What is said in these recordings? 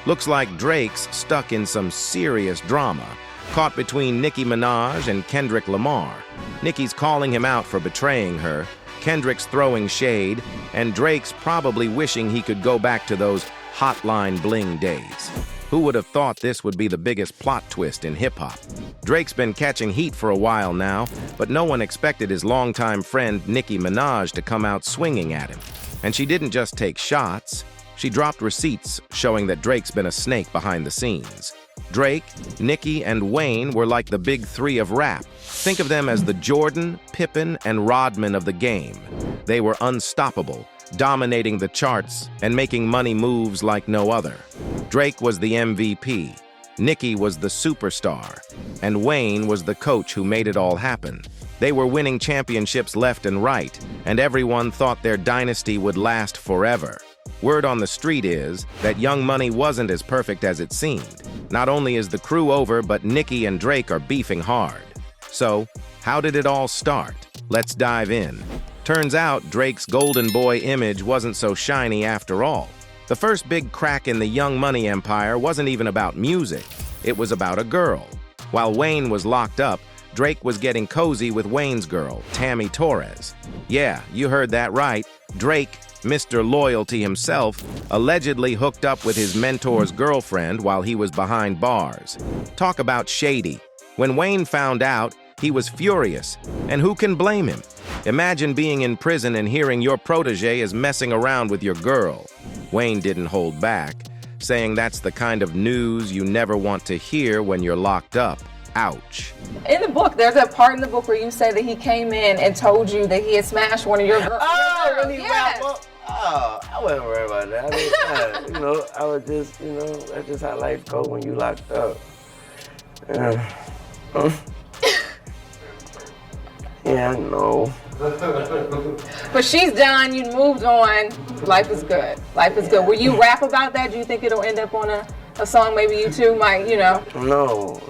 Looks like Drake's stuck in some serious drama, caught between Nicki Minaj and Kendrick Lamar. Nicki's calling him out for betraying her, Kendrick's throwing shade, and Drake's probably wishing he could go back to those Hotline Bling days. Who would have thought this would be the biggest plot twist in hip-hop? Drake's been catching heat for a while now, but no one expected his longtime friend Nicki Minaj to come out swinging at him. And she didn't just take shots, she dropped receipts showing that Drake's been a snake behind the scenes. Drake, Nicki, and Wayne were like the big three of rap. Think of them as the Jordan, Pippen, and Rodman of the game. They were unstoppable, dominating the charts and making money moves like no other. Drake was the MVP, Nicki was the superstar, and Wayne was the coach who made it all happen. They were winning championships left and right, and everyone thought their dynasty would last forever. Word on the street is that Young Money wasn't as perfect as it seemed. Not only is the crew over, but Nicki and Drake are beefing hard. So, how did it all start? Let's dive in. Turns out Drake's golden boy image wasn't so shiny after all. The first big crack in the Young Money empire wasn't even about music. It was about a girl. While Wayne was locked up, Drake was getting cozy with Wayne's girl, Tammy Torres. Yeah, you heard that right. Drake, Mr. Loyalty himself, allegedly hooked up with his mentor's girlfriend while he was behind bars. Talk about shady. When Wayne found out, he was furious. And who can blame him? Imagine being in prison and hearing your protege is messing around with your girl. Wayne didn't hold back, saying that's the kind of news you never want to hear when you're locked up. Ouch. In the book, there's a part in the book where you say that he came in and told you that he had smashed one of your girls. Oh, when he yes. wrap up? Oh, I wasn't worried about that. I mean, I was just, that's just how life goes when you locked up. Yeah, I know. But she's done, you moved on, life is good. Life is good. Will you rap about that? Do you think it'll end up on a song maybe you two might, No.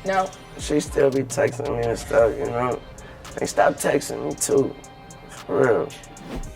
No? She still be texting me and stuff, They stop texting me too, for real.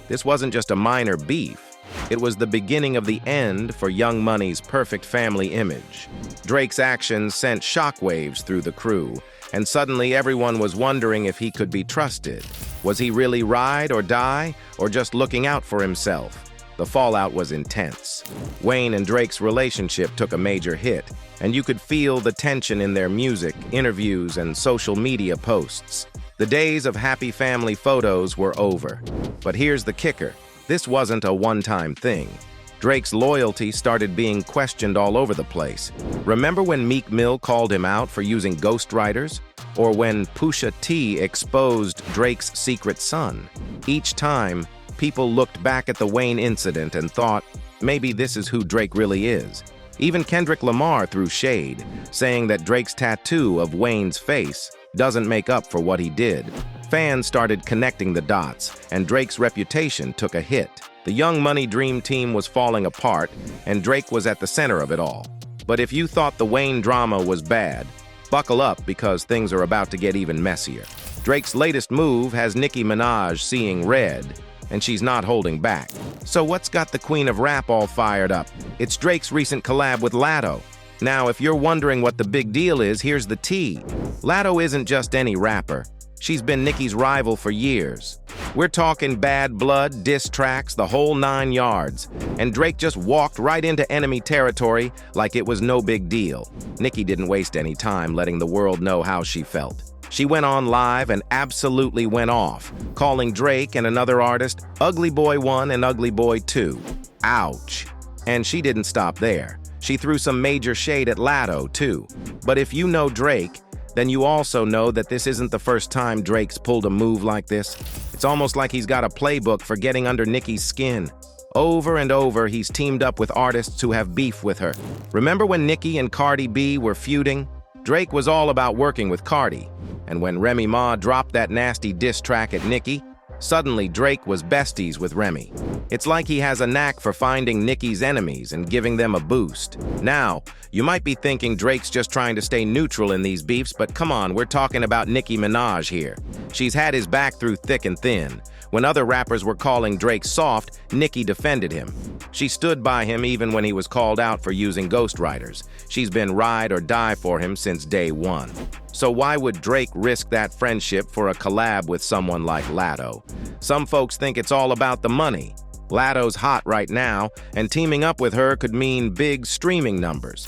This wasn't just a minor beef. It was the beginning of the end for Young Money's perfect family image. Drake's actions sent shockwaves through the crew, and suddenly everyone was wondering if he could be trusted. Was he really ride or die, or just looking out for himself? The fallout was intense. Wayne and Drake's relationship took a major hit, and you could feel the tension in their music, interviews, and social media posts. The days of happy family photos were over. But here's the kicker. This wasn't a one-time thing. Drake's loyalty started being questioned all over the place. Remember when Meek Mill called him out for using ghostwriters? Or when Pusha T exposed Drake's secret son? Each time, people looked back at the Wayne incident and thought, maybe this is who Drake really is. Even Kendrick Lamar threw shade, saying that Drake's tattoo of Wayne's face doesn't make up for what he did. Fans started connecting the dots, and Drake's reputation took a hit. The Young Money dream team was falling apart, and Drake was at the center of it all. But if you thought the Wayne drama was bad, buckle up because things are about to get even messier. Drake's latest move has Nicki Minaj seeing red, and she's not holding back. So what's got the queen of rap all fired up? It's Drake's recent collab with Latto. Now, if you're wondering what the big deal is, here's the tea. Latto isn't just any rapper. She's been Nicki's rival for years. We're talking bad blood, diss tracks, the whole 9 yards. And Drake just walked right into enemy territory like it was no big deal. Nicki didn't waste any time letting the world know how she felt. She went on live and absolutely went off, calling Drake and another artist Ugly Boy 1 and Ugly Boy 2. Ouch. And she didn't stop there. She threw some major shade at Latto, too. But if you know Drake, then you also know that this isn't the first time Drake's pulled a move like this. It's almost like he's got a playbook for getting under Nicki's skin. Over and over, he's teamed up with artists who have beef with her. Remember when Nicki and Cardi B were feuding? Drake was all about working with Cardi. And when Remy Ma dropped that nasty diss track at Nicki, suddenly Drake was besties with Remy. It's like he has a knack for finding Nicki's enemies and giving them a boost. Now, you might be thinking Drake's just trying to stay neutral in these beefs, but come on, we're talking about Nicki Minaj here. She's had his back through thick and thin. When other rappers were calling Drake soft, Nicki defended him. She stood by him even when he was called out for using ghostwriters. She's been ride or die for him since day one. So why would Drake risk that friendship for a collab with someone like Latto? Some folks think it's all about the money. Latto's hot right now, and teaming up with her could mean big streaming numbers.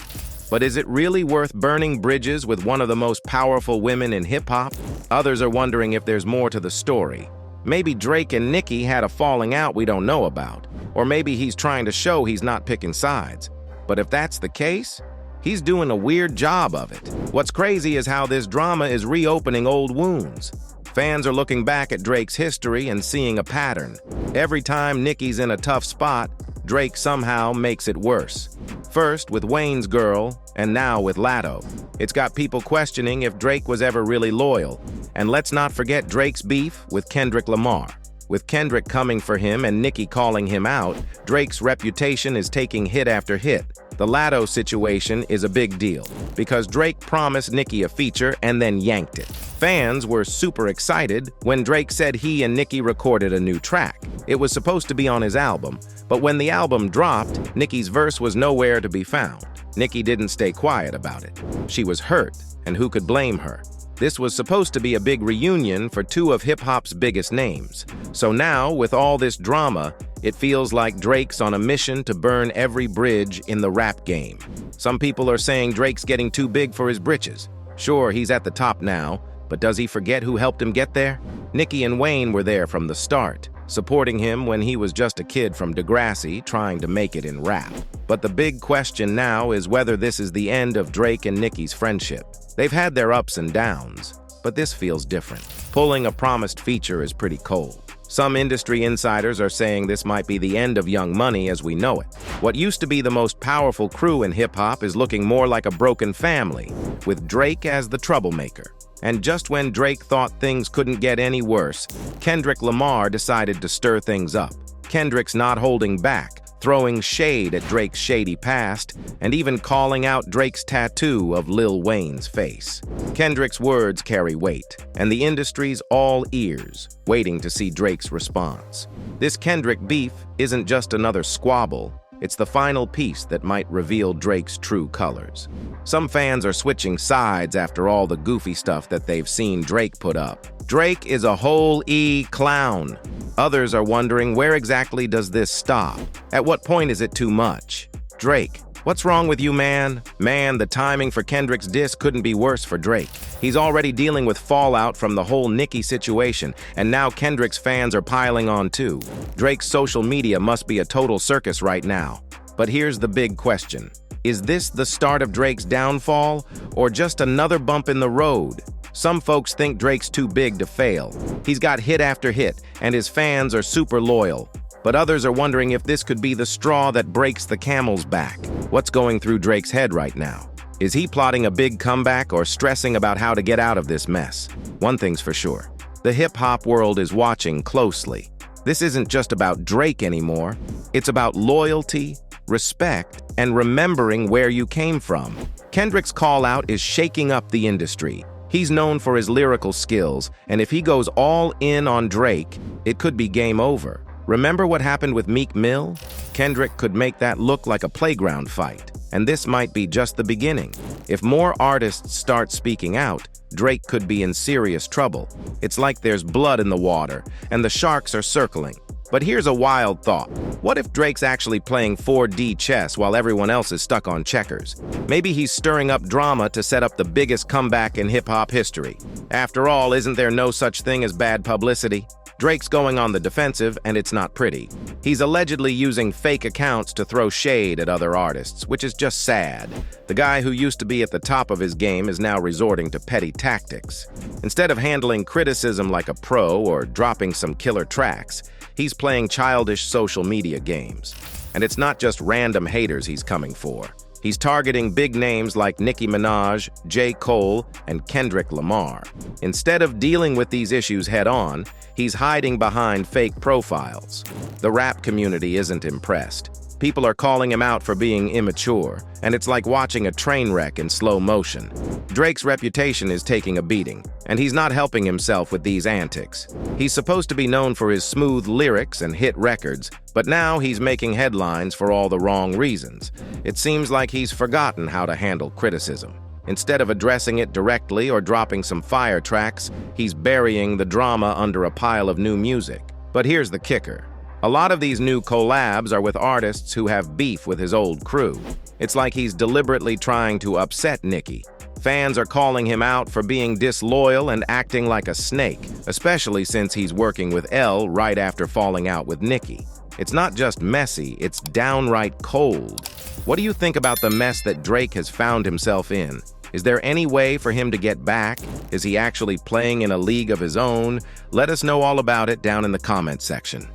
But is it really worth burning bridges with one of the most powerful women in hip-hop? Others are wondering if there's more to the story. Maybe Drake and Nicki had a falling out we don't know about. Or maybe he's trying to show he's not picking sides. But if that's the case, he's doing a weird job of it. What's crazy is how this drama is reopening old wounds. Fans are looking back at Drake's history and seeing a pattern. Every time Nicki's in a tough spot, Drake somehow makes it worse. First with Wayne's Girl, and now with Latto. It's got people questioning if Drake was ever really loyal. And let's not forget Drake's beef with Kendrick Lamar. With Kendrick coming for him and Nicki calling him out, Drake's reputation is taking hit after hit. The Latto situation is a big deal, because Drake promised Nicki a feature and then yanked it. Fans were super excited when Drake said he and Nicki recorded a new track. It was supposed to be on his album, but when the album dropped, Nicki's verse was nowhere to be found. Nicki didn't stay quiet about it. She was hurt, and who could blame her? This was supposed to be a big reunion for two of hip-hop's biggest names. So now, with all this drama, it feels like Drake's on a mission to burn every bridge in the rap game. Some people are saying Drake's getting too big for his britches. Sure, he's at the top now, but does he forget who helped him get there? Nicki and Wayne were there from the start, supporting him when he was just a kid from Degrassi trying to make it in rap. But the big question now is whether this is the end of Drake and Nicki's friendship. They've had their ups and downs, but this feels different. Pulling a promised feature is pretty cold. Some industry insiders are saying this might be the end of Young Money as we know it. What used to be the most powerful crew in hip-hop is looking more like a broken family, with Drake as the troublemaker. And just when Drake thought things couldn't get any worse, Kendrick Lamar decided to stir things up. Kendrick's not holding back, throwing shade at Drake's shady past, and even calling out Drake's tattoo of Lil Wayne's face. Kendrick's words carry weight, and the industry's all ears, waiting to see Drake's response. This Kendrick beef isn't just another squabble, it's the final piece that might reveal Drake's true colors. Some fans are switching sides after all the goofy stuff that they've seen Drake put up. Drake is a whole clown. Others are wondering, where exactly does this stop? At what point is it too much? Drake, what's wrong with you, man? Man, the timing for Kendrick's diss couldn't be worse for Drake. He's already dealing with fallout from the whole Nicki situation, and now Kendrick's fans are piling on too. Drake's social media must be a total circus right now. But here's the big question. Is this the start of Drake's downfall, or just another bump in the road? Some folks think Drake's too big to fail. He's got hit after hit, and his fans are super loyal. But others are wondering if this could be the straw that breaks the camel's back. What's going through Drake's head right now? Is he plotting a big comeback or stressing about how to get out of this mess? One thing's for sure. The hip-hop world is watching closely. This isn't just about Drake anymore. It's about loyalty, respect, and remembering where you came from. Kendrick's call-out is shaking up the industry. He's known for his lyrical skills, and if he goes all in on Drake, it could be game over. Remember what happened with Meek Mill? Kendrick could make that look like a playground fight, and this might be just the beginning. If more artists start speaking out, Drake could be in serious trouble. It's like there's blood in the water, and the sharks are circling. But here's a wild thought. What if Drake's actually playing 4D chess while everyone else is stuck on checkers? Maybe he's stirring up drama to set up the biggest comeback in hip-hop history. After all, isn't there no such thing as bad publicity? Drake's going on the defensive, and it's not pretty. He's allegedly using fake accounts to throw shade at other artists, which is just sad. The guy who used to be at the top of his game is now resorting to petty tactics. Instead of handling criticism like a pro or dropping some killer tracks, he's playing childish social media games. And it's not just random haters he's coming for. He's targeting big names like Nicki Minaj, J. Cole, and Kendrick Lamar. Instead of dealing with these issues head-on, he's hiding behind fake profiles. The rap community isn't impressed. People are calling him out for being immature, and it's like watching a train wreck in slow motion. Drake's reputation is taking a beating, and he's not helping himself with these antics. He's supposed to be known for his smooth lyrics and hit records, but now he's making headlines for all the wrong reasons. It seems like he's forgotten how to handle criticism. Instead of addressing it directly or dropping some fire tracks, he's burying the drama under a pile of new music. But here's the kicker. A lot of these new collabs are with artists who have beef with his old crew. It's like he's deliberately trying to upset Nicki. Fans are calling him out for being disloyal and acting like a snake, especially since he's working with Elle right after falling out with Nicki. It's not just messy, it's downright cold. What do you think about the mess that Drake has found himself in? Is there any way for him to get back? Is he actually playing in a league of his own? Let us know all about it down in the comments section.